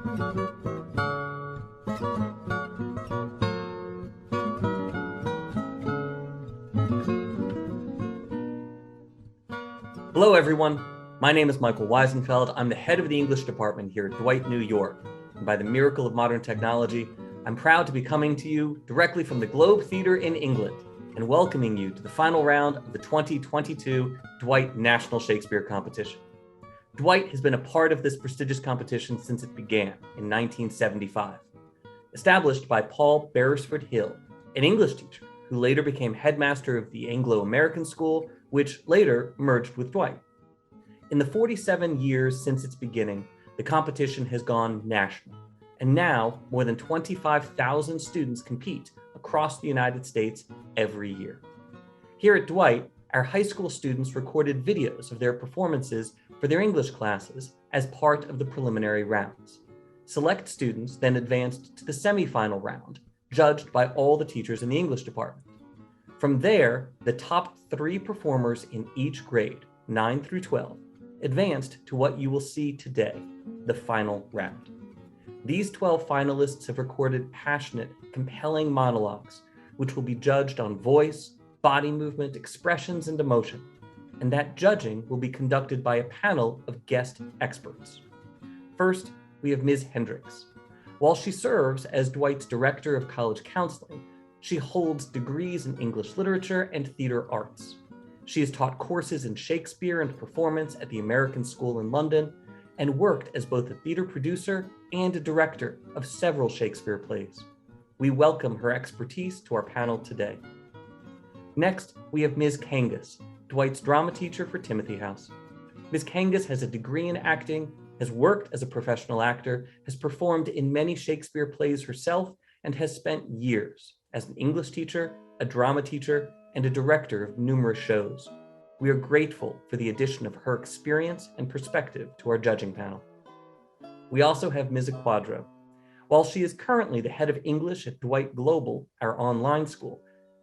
Hello, everyone. My name is Michael Weisenfeld. I'm the head of the English department here at Dwight, New York. And by the miracle of modern technology, I'm proud to be coming to you directly from the Globe Theatre in England and welcoming you to the final round of the 2022 Dwight National Shakespeare Competition. Dwight has been a part of this prestigious competition since it began in 1975. Established by Paul Beresford Hill, an English teacher who later became headmaster of the Anglo-American School, which later merged with Dwight. In the 47 years since its beginning, the competition has gone national, and now more than 25,000 students compete across the United States every year. Here at Dwight, our high school students recorded videos of their performances for their English classes as part of the preliminary rounds. Select students then advanced to the semifinal round, judged by all the teachers in the English department. From there, the top 3 performers in each grade, 9 through 12, advanced to what you will see today, the final round. These 12 finalists have recorded passionate, compelling monologues, which will be judged on voice, body movement, expressions, and emotion. And that judging will be conducted by a panel of guest experts. First, we have Ms. Hendricks. While she serves as Dwight's Director of College Counseling, she holds degrees in English literature and theater arts. She has taught courses in Shakespeare and performance at the American School in London and worked as both a theater producer and a director of several Shakespeare plays. We welcome her expertise to our panel today. Next, we have Ms. Kangas, Dwight's drama teacher for Timothy House. Ms. Kangas has a degree in acting, has worked as a professional actor, has performed in many Shakespeare plays herself, and has spent years as an English teacher, a drama teacher, and a director of numerous shows. We are grateful for the addition of her experience and perspective to our judging panel. We also have Ms. Quadro. While she is currently the head of English at Dwight Global, our online school,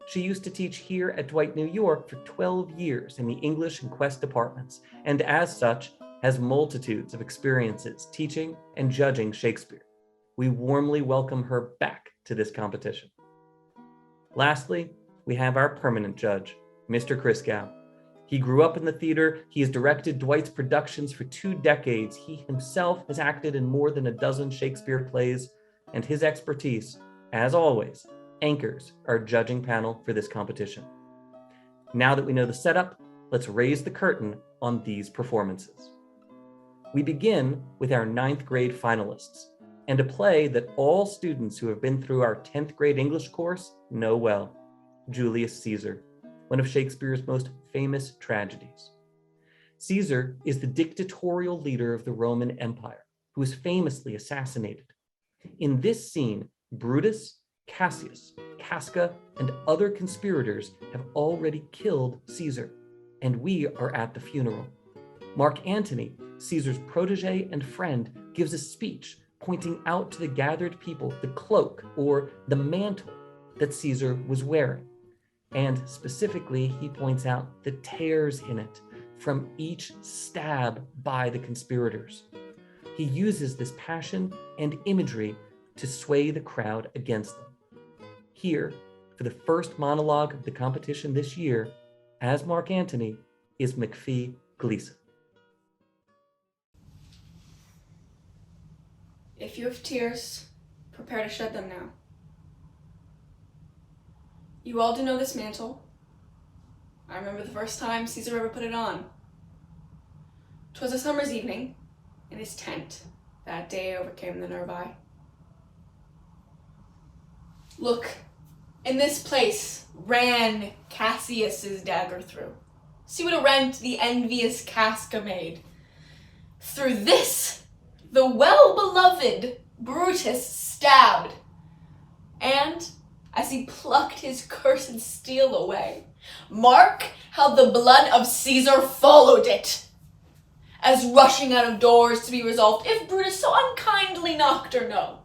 she used to teach here at Dwight, New York for 12 years in the English and Quest departments, and as such, has multitudes of experiences teaching and judging Shakespeare. We warmly welcome her back to this competition. Lastly, we have our permanent judge, Mr. Christgau. He grew up in the theater. He has directed Dwight's productions for 2 decades. He himself has acted in more than a dozen Shakespeare plays, and his expertise, as always, anchors our judging panel for this competition. Now that we know the setup, let's raise the curtain on these performances. We begin with our 9th grade finalists, and a play that all students who have been through our 10th grade English course know well, Julius Caesar, one of Shakespeare's most famous tragedies. Caesar is the dictatorial leader of the Roman Empire, who was famously assassinated. In this scene, Brutus, Cassius, Casca, and other conspirators have already killed Caesar, and we are at the funeral. Mark Antony, Caesar's protege and friend, gives a speech pointing out to the gathered people the cloak or the mantle that Caesar was wearing. And specifically, he points out the tears in it from each stab by the conspirators. He uses this passion and imagery to sway the crowd against them. Here, for the first monologue of the competition this year, as Mark Antony, is McPhee Gleason. If you have tears, prepare to shed them now. You all do know this mantle. I remember the first time Caesar ever put it on. 'Twas a summer's evening, in his tent, that day overcame the Nervi. Look, in this place ran Cassius's dagger through. See what a rent the envious Casca made. Through this, the well-beloved Brutus stabbed, and as he plucked his cursed steel away, mark how the blood of Caesar followed it, as rushing out of doors to be resolved if Brutus so unkindly knocked or no.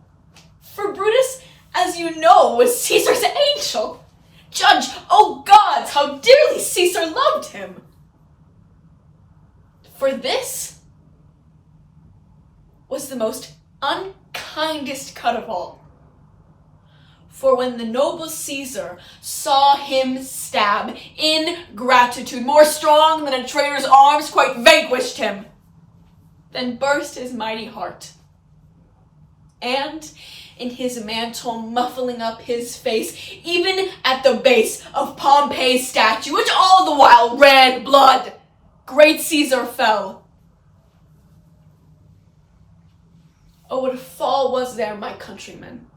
For Brutus, as you know, was Caesar's angel. Judge, O gods, how dearly Caesar loved him. For this was the most kindest cut of all. For when the noble Caesar saw him stab, ingratitude, more strong than a traitor's arms, quite vanquished him. Then burst his mighty heart, and in his mantle muffling up his face, even at the base of Pompey's statue, which all the while ran blood, great Caesar fell. Oh, what a fall was there, my countrymen!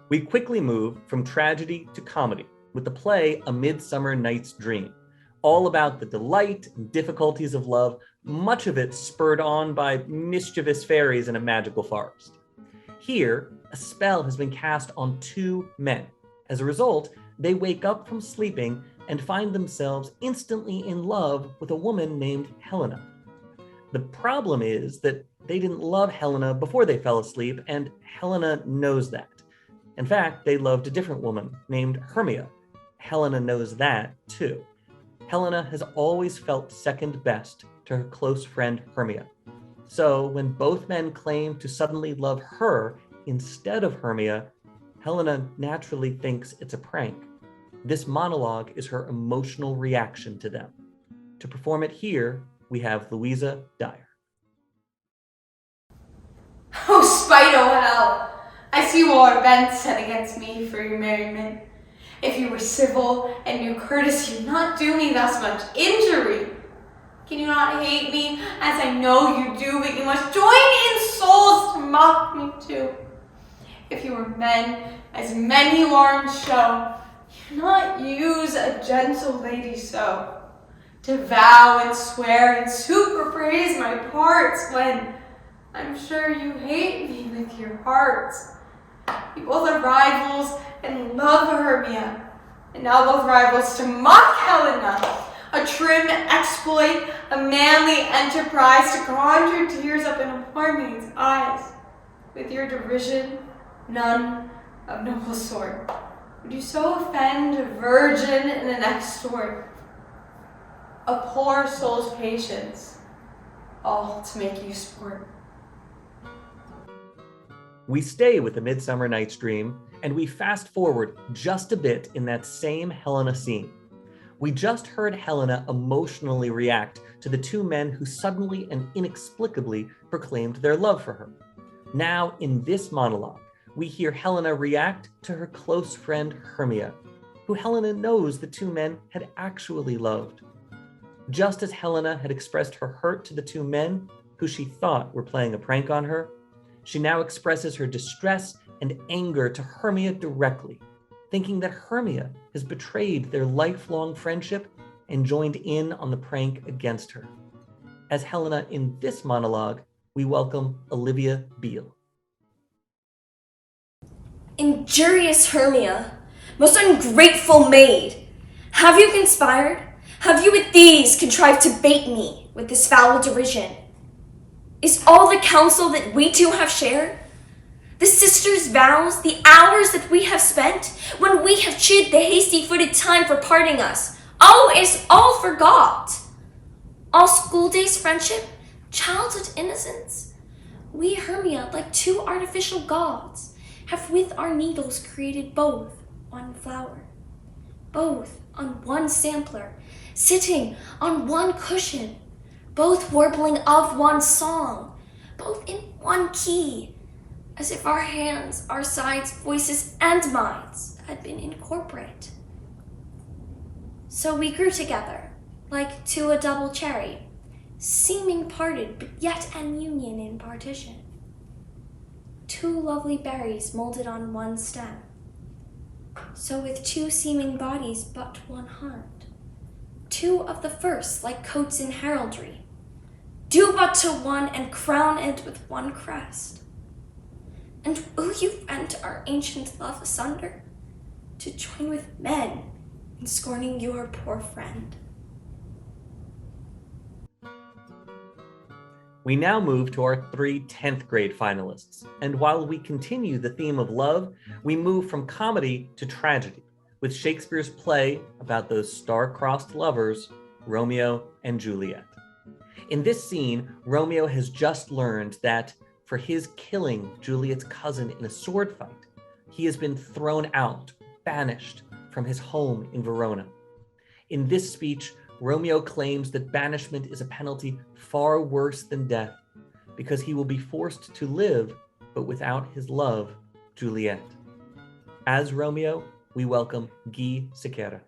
We quickly move from tragedy to comedy with the play A Midsummer Night's Dream, all about the delight and difficulties of love, much of it spurred on by mischievous fairies in a magical forest. Here, a spell has been cast on two men. As a result, they wake up from sleeping and find themselves instantly in love with a woman named Helena. The problem is that they didn't love Helena before they fell asleep, and Helena knows that. In fact, they loved a different woman named Hermia. Helena knows that too. Helena has always felt second best to her close friend Hermia. So when both men claim to suddenly love her instead of Hermia, Helena naturally thinks it's a prank. This monologue is her emotional reaction to them. To perform it here, we have Louisa Dyer. Oh, spite o' hell! I see you all are bent set against me for your merriment. If you were civil and knew courtesy, you'd not do me thus much injury. Can you not hate me, as I know you do, but you must join in souls to mock me too? If you were men, as men you are in show, you not use a gentle lady so, to vow and swear and super praise my parts, when I'm sure you hate me with your hearts. You both are rivals and love Hermia, and now both rivals to mock Helena. A trim exploit, a manly enterprise to conjure tears up in a poor maid's eyes. With your derision, none of noble sort would you so offend a virgin and an extort. A poor soul's patience, all to make you sport. We stay with A Midsummer Night's Dream, and we fast forward just a bit in that same Helena scene. We just heard Helena emotionally react to the two men who suddenly and inexplicably proclaimed their love for her. Now, in this monologue, we hear Helena react to her close friend Hermia, who Helena knows the two men had actually loved. Just as Helena had expressed her hurt to the two men who she thought were playing a prank on her, she now expresses her distress and anger to Hermia directly, thinking that Hermia has betrayed their lifelong friendship and joined in on the prank against her. As Helena in this monologue, we welcome Olivia Beale. Injurious Hermia, most ungrateful maid, have you conspired? Have you with these contrived to bait me with this foul derision? Is all the counsel that we two have shared? The sisters' vows, the hours that we have spent, when we have chid the hasty-footed time for parting us, is all forgot. All school days' friendship, childhood innocence. We, Hermia, like two artificial gods, have with our needles created both one flower, both on one sampler, sitting on one cushion, both warbling of one song, both in one key, as if our hands, our sides, voices, and minds had been incorporate. So we grew together, like to a double cherry, seeming parted, but yet an union in partition. Two lovely berries molded on one stem, so with two seeming bodies but one heart. Two of the first, like coats in heraldry, do but to one and crown it with one crest. And will you rent our ancient love asunder, to join with men in scorning your poor friend? We now move to our three 10th grade finalists. And while we continue the theme of love, we move from comedy to tragedy with Shakespeare's play about those star-crossed lovers, Romeo and Juliet. In this scene, Romeo has just learned that for his killing Juliet's cousin in a sword fight, he has been thrown out, banished from his home in Verona. In this speech, Romeo claims that banishment is a penalty far worse than death, because he will be forced to live, but without his love, Juliet. As Romeo, we welcome Guy Sequeira.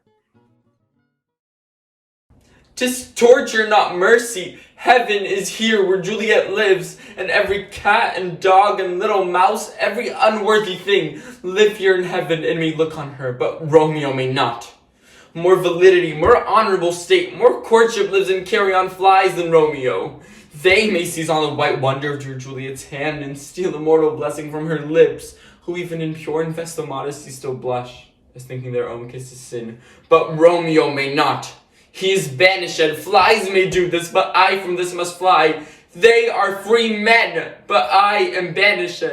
'Tis torture, not mercy. Heaven is here where Juliet lives, and every cat and dog and little mouse, every unworthy thing, live here in heaven and may look on her, but Romeo may not. More validity, more honorable state, more courtship lives in carrion flies than Romeo. They may seize on the white wonder of Juliet's hand and steal immortal blessing from her lips, who even in pure and festal modesty still blush, as thinking their own kiss is sin. But Romeo may not. He is banished. Flies may do this, but I from this must fly. They are free men, but I am banished.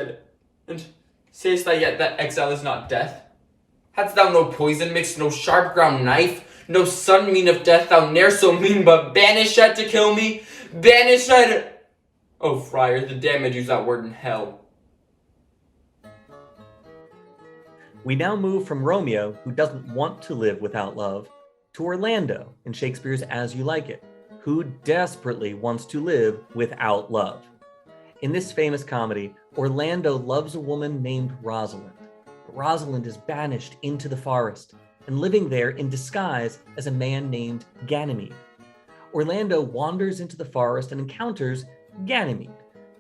And sayest thou yet that exile is not death? Hadst thou no poison mixed, no sharp ground knife, no sun mean of death, thou ne'er so mean, but banished to kill me? Banished! Oh, friar, the damned use that word in hell. We now move from Romeo, who doesn't want to live without love, to Orlando in Shakespeare's As You Like It, who desperately wants to live without love. In this famous comedy, Orlando loves a woman named Rosalind. But Rosalind is banished into the forest and living there in disguise as a man named Ganymede. Orlando wanders into the forest and encounters Ganymede.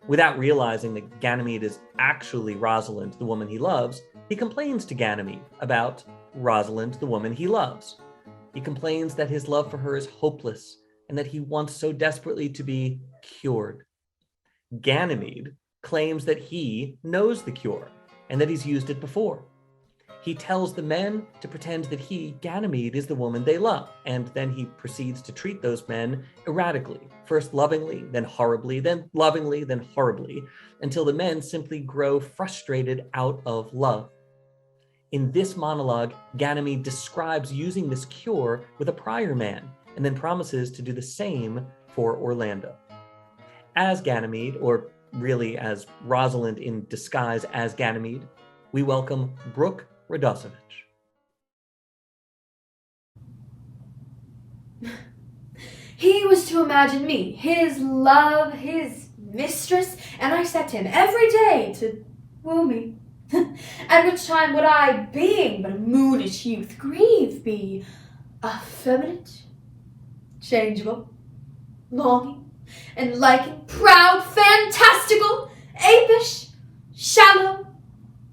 Without realizing that Ganymede is actually Rosalind, the woman he loves, he complains to Ganymede about Rosalind, the woman he loves. He complains that his love for her is hopeless and that he wants so desperately to be cured. Ganymede claims that he knows the cure and that he's used it before. He tells the men to pretend that he, Ganymede, is the woman they love, and then he proceeds to treat those men erratically, first lovingly, then horribly, then lovingly, then horribly, until the men simply grow frustrated out of love. In this monologue, Ganymede describes using this cure with a prior man, and then promises to do the same for Orlando. As Ganymede, or really as Rosalind in disguise as Ganymede, we welcome Brooke Radosevich. He was to imagine me, his love, his mistress, and I set him every day to woo me. At which time would I, being but a moonish youth, grieve be effeminate, changeable, longing, and liking, proud, fantastical, apish, shallow,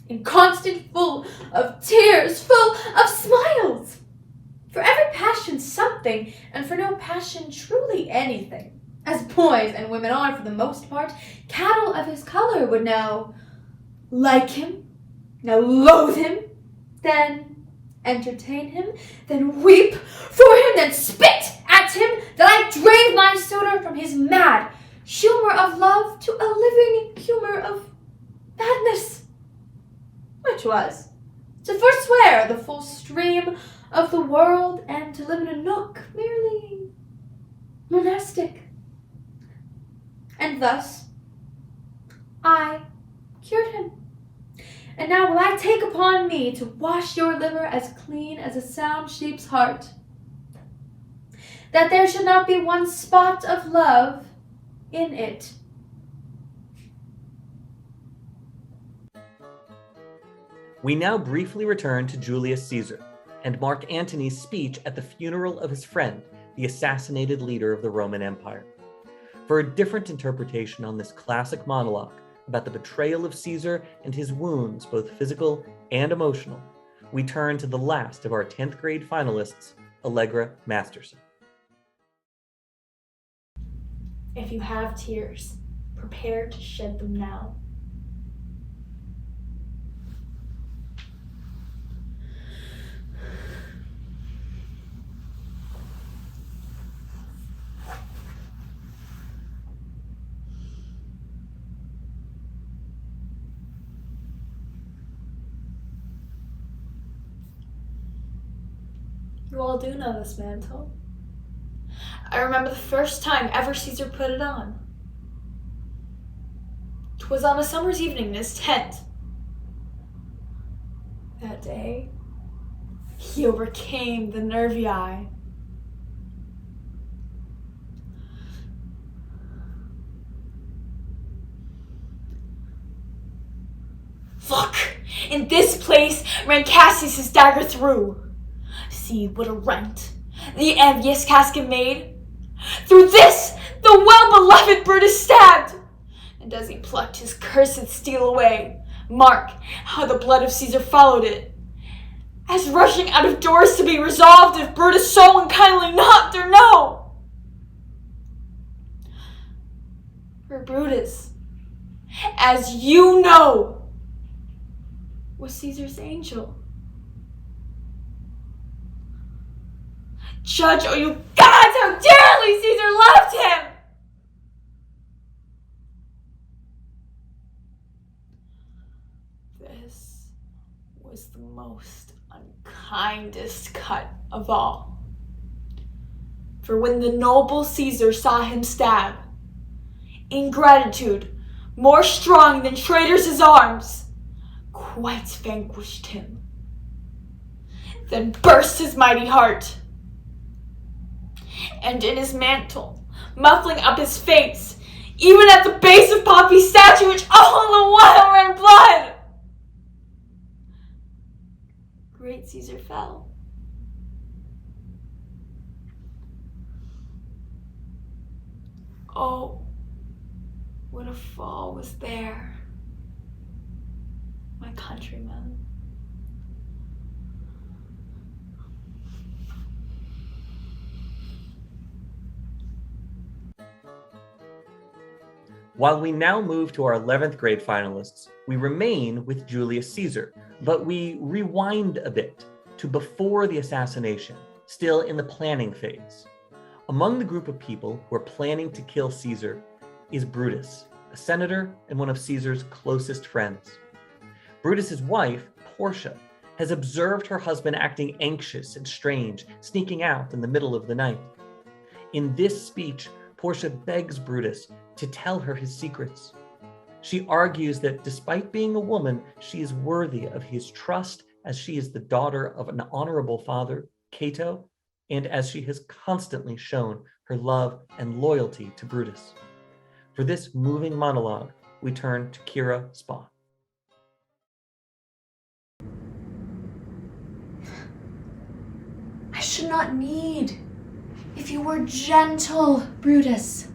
inconstant, full of tears, full of smiles. For every passion something, and for no passion truly anything. As boys and women are for the most part, cattle of his color would now like him, now loathe him, then entertain him, then weep for him, then spit at him, that I drave my suitor from his mad humor of love to a living humor of madness, which was to forswear the full stream of the world and to live in a nook merely monastic. And thus I cured him. And now will I take upon me to wash your liver as clean as a sound sheep's heart, that there should not be one spot of love in it. We now briefly return to Julius Caesar and Mark Antony's speech at the funeral of his friend, the assassinated leader of the Roman Empire. For a different interpretation on this classic monologue about the betrayal of Caesar and his wounds, both physical and emotional, we turn to the last of our 10th grade finalists, Allegra Masterson. If you have tears, prepare to shed them now. You all do know this mantle. I remember the first time ever Caesar put it on. 'Twas on a summer's evening in his tent. That day, he overcame the nervii. Look! In this place ran Cassius's dagger through. See what a rent the envious casket made. Through this the well-beloved Brutus stabbed. And as he plucked his cursed steel away, mark how the blood of Caesar followed it, as rushing out of doors to be resolved if Brutus so unkindly knocked or no. For Brutus, as you know, was Caesar's angel. Judge, oh you gods, how dearly Caesar loved him! This was the most unkindest cut of all. For when the noble Caesar saw him stab, ingratitude, more strong than traitors' arms, quite vanquished him. Then burst his mighty heart, and in his mantle, muffling up his face, even at the base of Pompey's statue, which all the while ran blood, great Caesar fell. Oh, what a fall was there, my countrymen. While we now move to our 11th grade finalists, we remain with Julius Caesar, but we rewind a bit to before the assassination, still in the planning phase. Among the group of people who are planning to kill Caesar is Brutus, a senator and one of Caesar's closest friends. Brutus's wife, Portia, has observed her husband acting anxious and strange, sneaking out in the middle of the night. In this speech, Portia begs Brutus to tell her his secrets. She argues that despite being a woman, she is worthy of his trust as she is the daughter of an honorable father, Cato, and as she has constantly shown her love and loyalty to Brutus. For this moving monologue, we turn to Kira Spahn. I should not need if you were gentle, Brutus.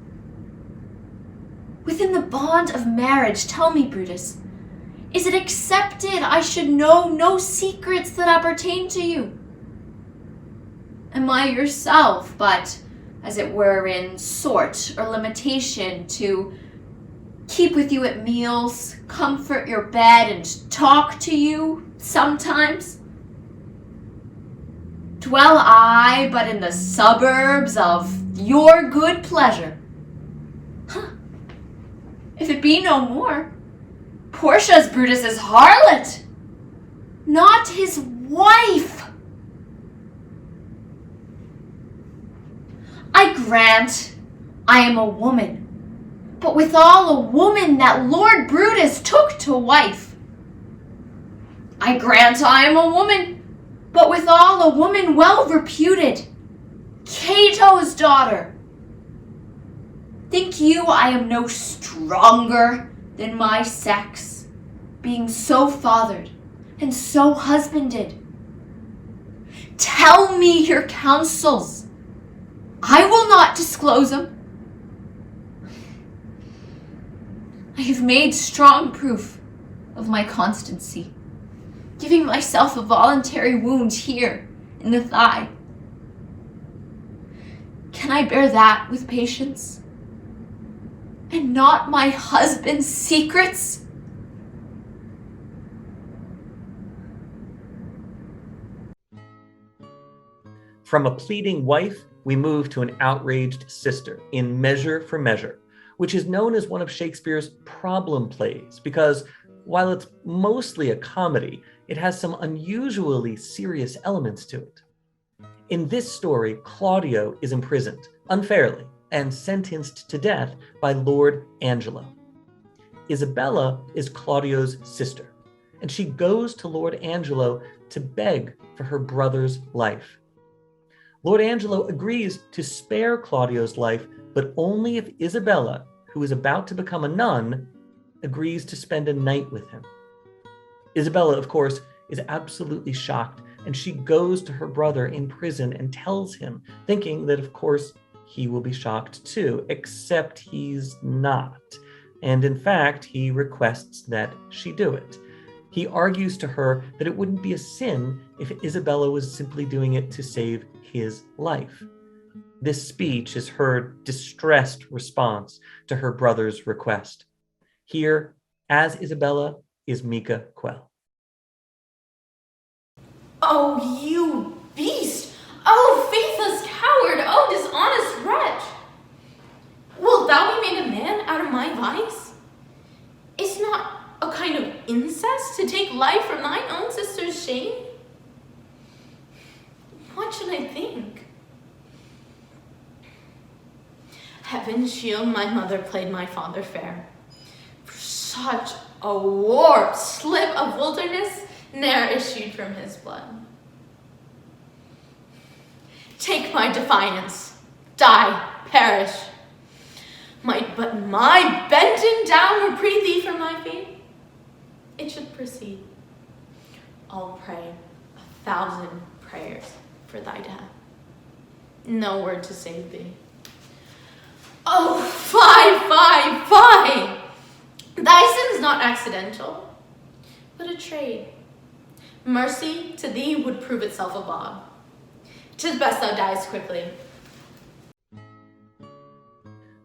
Within the bond of marriage, tell me, Brutus, is it accepted I should know no secrets that appertain to you? Am I yourself, but, as it were, in sort or limitation to keep with you at meals, comfort your bed, and talk to you sometimes? Dwell I but in the suburbs of your good pleasure? If it be no more, Portia's Brutus's harlot, not his wife. I grant I am a woman, but withal a woman that Lord Brutus took to wife. I grant I am a woman, but withal a woman well reputed, Cato's daughter. Think you I am no stronger than my sex, being so fathered and so husbanded? Tell me your counsels. I will not disclose them. I have made strong proof of my constancy, giving myself a voluntary wound here in the thigh. Can I bear that with patience? And not my husband's secrets? From a pleading wife, we move to an outraged sister in Measure for Measure, which is known as one of Shakespeare's problem plays because while it's mostly a comedy, it has some unusually serious elements to it. In this story, Claudio is imprisoned, unfairly and sentenced to death by Lord Angelo. Isabella is Claudio's sister, and she goes to Lord Angelo to beg for her brother's life. Lord Angelo agrees to spare Claudio's life, but only if Isabella, who is about to become a nun, agrees to spend a night with him. Isabella, of course, is absolutely shocked, and she goes to her brother in prison and tells him, thinking that, of course, he will be shocked too, except he's not. And in fact, he requests that she do it. He argues to her that it wouldn't be a sin if Isabella was simply doing it to save his life. This speech is her distressed response to her brother's request. Here, as Isabella, is Mika Quell. Oh, you beast! Oh, faithless coward! Oh, dishonest wretch! Wilt thou be made a man out of my vice? Is not a kind of incest to take life from thine own sister's shame? What should I think? Heaven shield my mother played my father fair. For such a warped slip of wilderness ne'er issued from his blood. Take my defiance, die, perish. Might but my bending down reprieve thee from thy fate, it should proceed. I'll pray 1,000 prayers for thy death. No word to save thee. Oh, fie, fie, fie! Thy sin's not accidental, but a trade. Mercy to thee would prove itself a bog. 'Tis best thou diest quickly.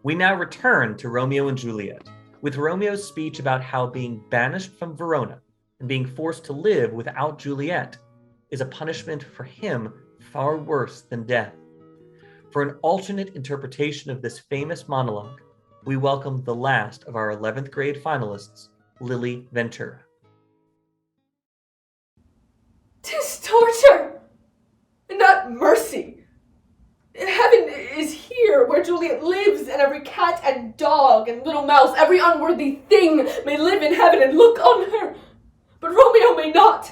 We now return to Romeo and Juliet, with Romeo's speech about how being banished from Verona and being forced to live without Juliet is a punishment for him far worse than death. For an alternate interpretation of this famous monologue, we welcome the last of our 11th grade finalists, Lily Ventura. 'Tis torture, and not mercy. Heaven is here, where Juliet lives, and every cat and dog and little mouse, every unworthy thing may live in heaven and look on her, but Romeo may not.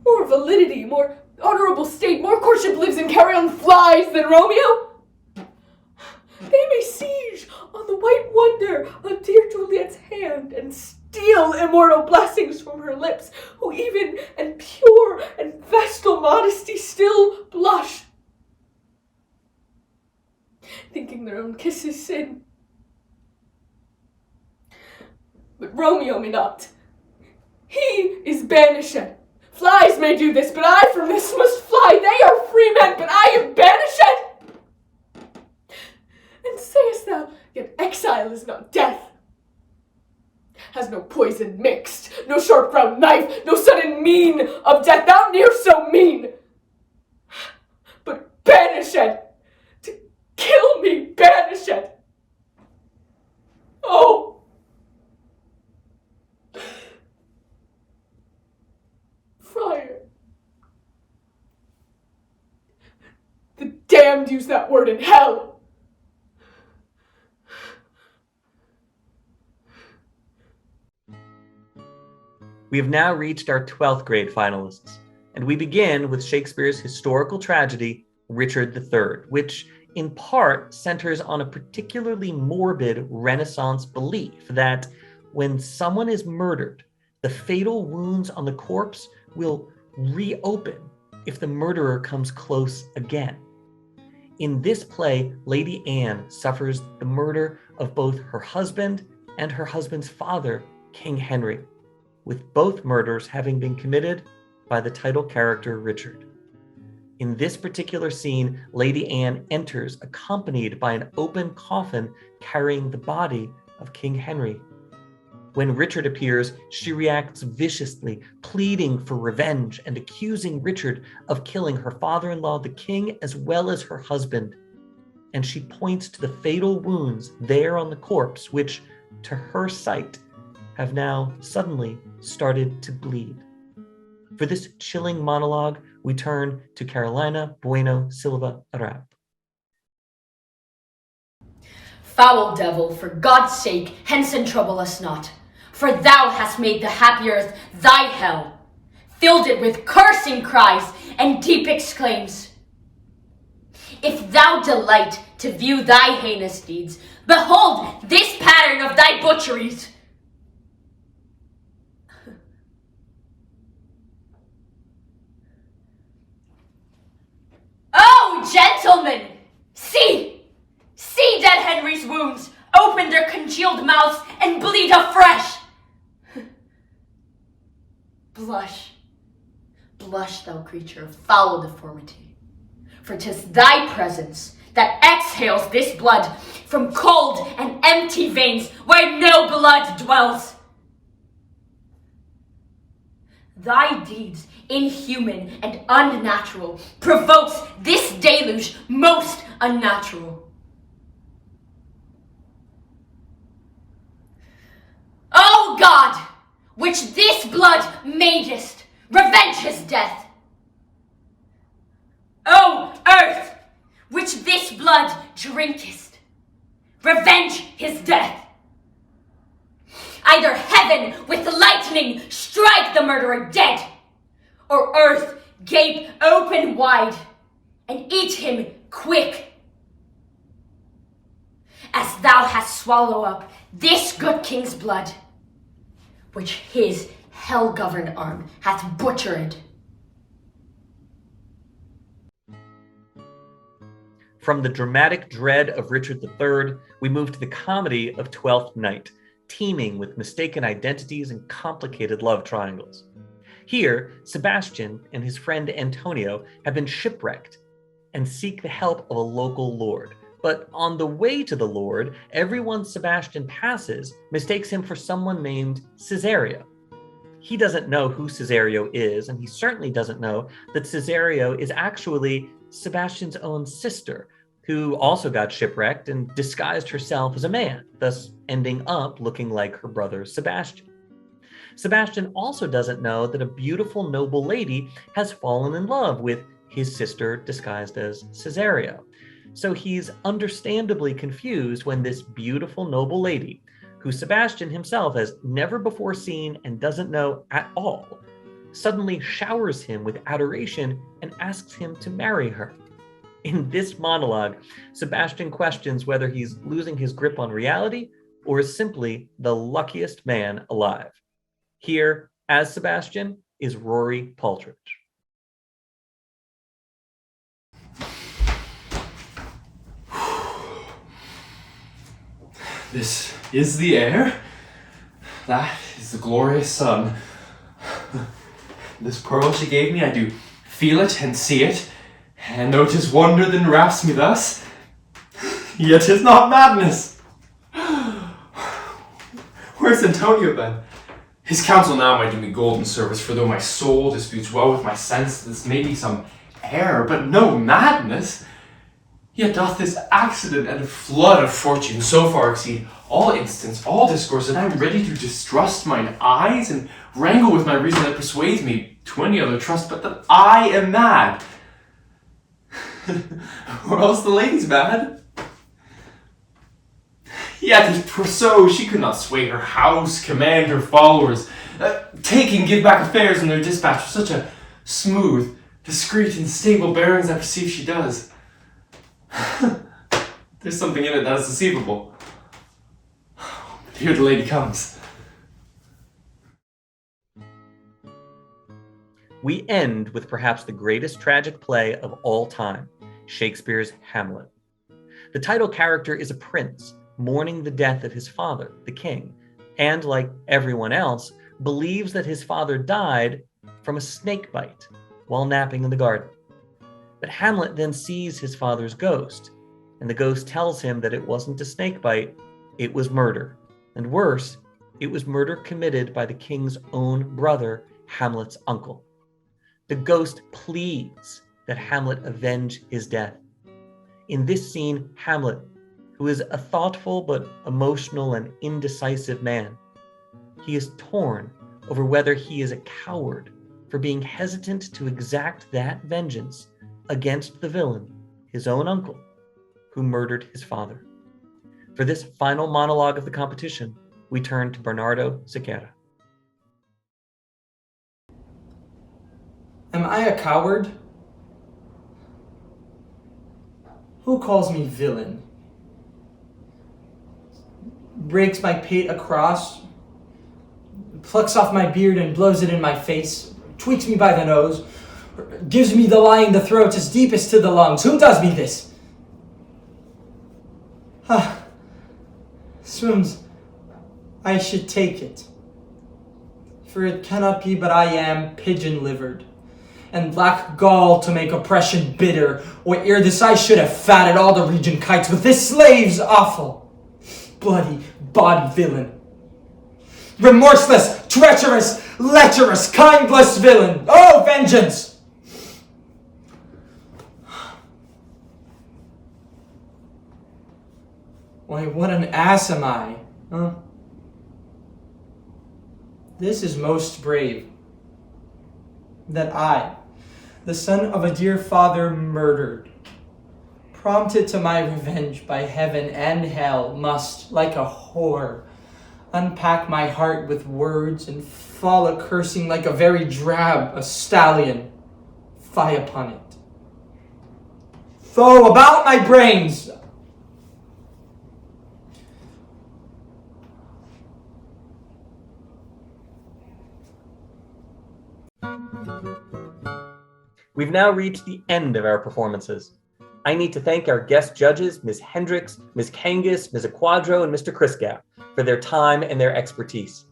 More validity, more honorable state, more courtship lives in carrion flies than Romeo. They may siege on the white wonder of dear Juliet's hand and steal immortal blessings from her lips, who even and pure and vestal modesty still blush, thinking their own kisses sin. But Romeo may not. He is banished. Flies may do this, but I from this must fly. They are free men, but I am banished. And sayest thou, yet exile is not death. Has no poison mixed, no sharp ground knife, no sudden mean of death, thou near so mean. But banished, to kill me, banished. Oh! Friar. The damned use that word in hell. We have now reached our 12th grade finalists, and we begin with Shakespeare's historical tragedy, Richard III, which in part centers on a particularly morbid Renaissance belief that when someone is murdered, the fatal wounds on the corpse will reopen if the murderer comes close again. In this play, Lady Anne suffers the murder of both her husband and her husband's father, King Henry, with both murders having been committed by the title character Richard. In this particular scene, Lady Anne enters accompanied by an open coffin carrying the body of King Henry. When Richard appears, she reacts viciously, pleading for revenge and accusing Richard of killing her father-in-law, the king, as well as her husband. And she points to the fatal wounds there on the corpse, which, to her sight, have now suddenly started to bleed. For this chilling monologue, we turn to Carolina Bueno Silva Arap. Foul devil, for God's sake, hence and trouble us not. For thou hast made the happy earth thy hell, filled it with cursing cries and deep exclaims. If thou delight to view thy heinous deeds, behold this pattern of thy butcheries. Oh, gentlemen, see dead Henry's wounds open their congealed mouths and bleed afresh. Blush, thou creature of foul deformity, for 'tis thy presence that exhales this blood from cold and empty veins where no blood dwells. Thy deeds, inhuman and unnatural, provokes this deluge most unnatural. O God, which this blood madest, revenge his death. O earth, which this blood drinkest, revenge his death. Either heaven with lightning strike the murderer dead, or earth gape open wide and eat him quick. As thou hast swallowed up this good king's blood, which his hell-governed arm hath butchered. From the dramatic dread of Richard III, we move to the comedy of Twelfth Night, teeming with mistaken identities and complicated love triangles. Here, Sebastian and his friend Antonio have been shipwrecked and seek the help of a local lord. But on the way to the lord, everyone Sebastian passes mistakes him for someone named Cesario. He doesn't know who Cesario is, and he certainly doesn't know that Cesario is actually Sebastian's own sister, who also got shipwrecked and disguised herself as a man, thus ending up looking like her brother Sebastian. Sebastian also doesn't know that a beautiful noble lady has fallen in love with his sister disguised as Cesario. So he's understandably confused when this beautiful noble lady, who Sebastian himself has never before seen and doesn't know at all, suddenly showers him with adoration and asks him to marry her. In this monologue, Sebastian questions whether he's losing his grip on reality or is simply the luckiest man alive. Here, as Sebastian, is Rory Paltridge. This is the air. That is the glorious sun. This pearl she gave me, I do feel it and see it, and though 'tis wonder that enwraps me thus, yet 'tis not madness. Where's Antonio then? His counsel now might do me golden service, for though my soul disputes well with my sense, this may be some error, but no madness. Yet doth this accident and a flood of fortune so far exceed all instance, all discourse, that I am ready to distrust mine eyes and wrangle with my reason that persuades me to any other trust but that I am mad. Or else the lady's mad. Yet if 'twere so, she could not sway her house, command her followers, take and give back affairs in their dispatch with such a smooth, discreet, and stable bearing as I perceive she does. There's something in it that is deceivable. But here the lady comes. We end with perhaps the greatest tragic play of all time, Shakespeare's Hamlet. The title character is a prince, mourning the death of his father, the king, and like everyone else, believes that his father died from a snake bite while napping in the garden. But Hamlet then sees his father's ghost, and the ghost tells him that it wasn't a snake bite, it was murder. And worse, it was murder committed by the king's own brother, Hamlet's uncle. The ghost pleads that Hamlet avenge his death. In this scene, Hamlet, who is a thoughtful but emotional and indecisive man, he is torn over whether he is a coward for being hesitant to exact that vengeance against the villain, his own uncle, who murdered his father. For this final monologue of the competition, we turn to Bernardo Sequeira. Am I a coward? Who calls me villain? Breaks my pate across, plucks off my beard and blows it in my face, tweaks me by the nose, gives me the lie in the throat as deep as to the lungs. Who does me this? Swoons, I should take it. For it cannot be but I am pigeon-livered, and lack gall to make oppression bitter, or ere this I should have fatted all the region kites with this slave's offal. Bloody body villain. Remorseless, treacherous, lecherous, kindless villain. Oh, vengeance! Why, what an ass am I, huh? This is most brave. That I, the son of a dear father murdered, prompted to my revenge by heaven and hell, must, like a whore, unpack my heart with words and fall a-cursing like a very drab, a stallion, fie upon it. Foe, about my brains! We've now reached the end of our performances. I need to thank our guest judges, Ms. Hendricks, Ms. Kangas, Ms. Aquadro, and Mr. Chrisgap for their time and their expertise.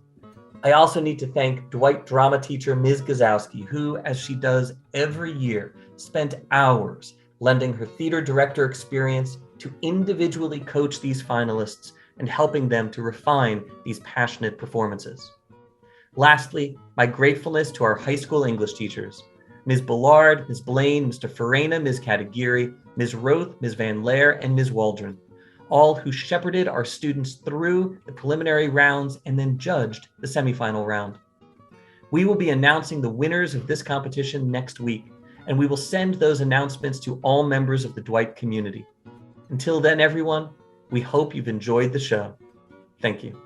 I also need to thank Dwight drama teacher Ms. Gazowski, who, as she does every year, spent hours lending her theater director experience to individually coach these finalists and helping them to refine these passionate performances. Lastly, my gratefulness to our high school English teachers, Ms. Ballard, Ms. Blaine, Mr. Farina, Ms. Katagiri, Ms. Roth, Ms. Van Laer, and Ms. Waldron, all who shepherded our students through the preliminary rounds and then judged the semifinal round. We will be announcing the winners of this competition next week, and we will send those announcements to all members of the Dwight community. Until then, everyone, we hope you've enjoyed the show. Thank you.